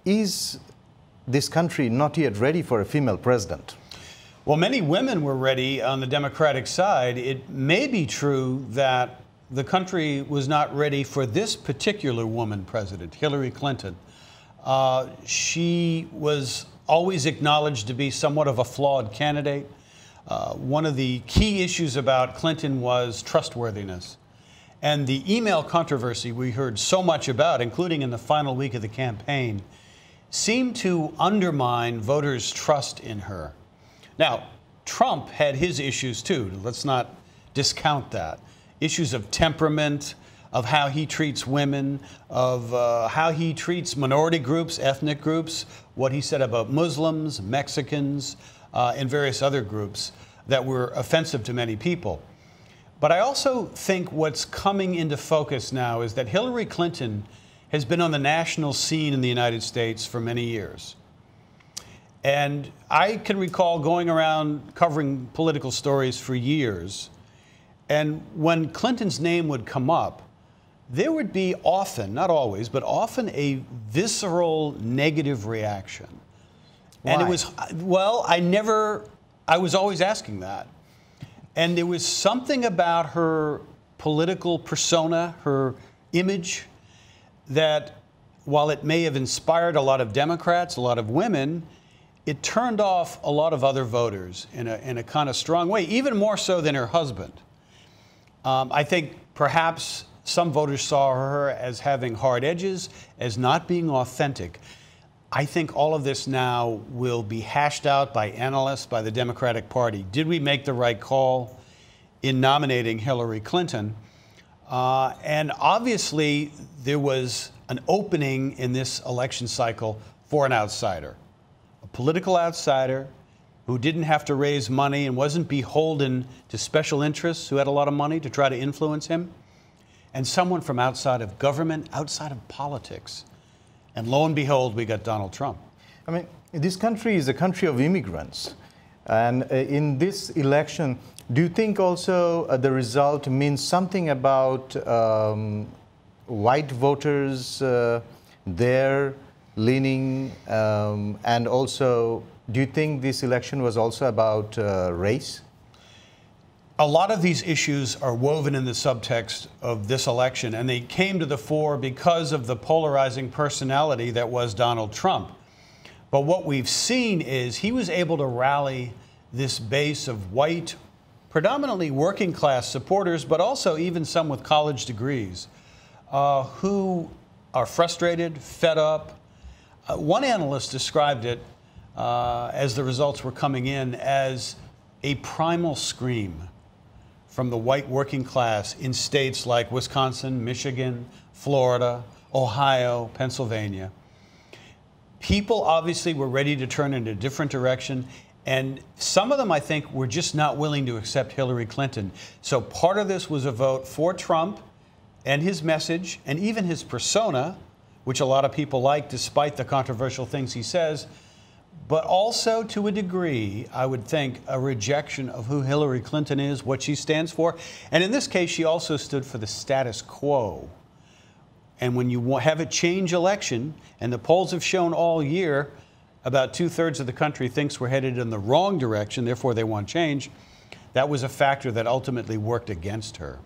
is this country not yet ready for a female president? Well, many women were ready on the Democratic side. It may be true that the country was not ready for this particular woman president, Hillary Clinton. She was always acknowledged to be somewhat of a flawed candidate. One of the key issues about Clinton was trustworthiness. And the email controversy we heard so much about, including in the final week of the campaign, seemed to undermine voters' trust in her. Now, Trump had his issues too. Let's not discount that. Issues of temperament, of how he treats women, of how he treats minority groups, ethnic groups, what he said about Muslims, Mexicans, and various other groups that were offensive to many people. But I also think what's coming into focus now is that Hillary Clinton has been on the national scene in the United States for many years. And I can recall going around covering political stories for years. And when Clinton's name would come up, there would be often, not always, but often a visceral negative reaction. Why? And it was, well, I was always asking that. And there was something about her political persona, her image, that while it may have inspired a lot of Democrats, a lot of women, it turned off a lot of other voters in a kind of strong way, even more so than her husband. I think perhaps some voters saw her as having hard edges, as not being authentic. I think all of this now will be hashed out by analysts, by the Democratic Party. Did we make the right call in nominating Hillary Clinton? And obviously, there was an opening in this election cycle for an outsider, a political outsider who didn't have to raise money and wasn't beholden to special interests who had a lot of money to try to influence him, and someone from outside of government, outside of politics. And lo and behold, we got Donald Trump. I mean, this country is a country of immigrants. And in this election, do you think also the result means something about white voters, their leaning, and also, do you think this election was also about race? A lot of these issues are woven in the subtext of this election, and they came to the fore because of the polarizing personality that was Donald Trump. But what we've seen is he was able to rally this base of white, predominantly working class supporters, but also even some with college degrees, who are frustrated, fed up. One analyst described it as the results were coming in as a primal scream from the white working class in states like Wisconsin, Michigan, Florida, Ohio, Pennsylvania. People obviously were ready to turn in a different direction, and some of them, I think, were just not willing to accept Hillary Clinton. So part of this was a vote for Trump and his message, and even his persona, which a lot of people like despite the controversial things he says, but also to a degree, I would think, a rejection of who Hillary Clinton is, what she stands for. And in this case, she also stood for the status quo. And when you have a change election, and the polls have shown all year, about 2/3 of the country thinks we're headed in the wrong direction, therefore they want change, that was a factor that ultimately worked against her.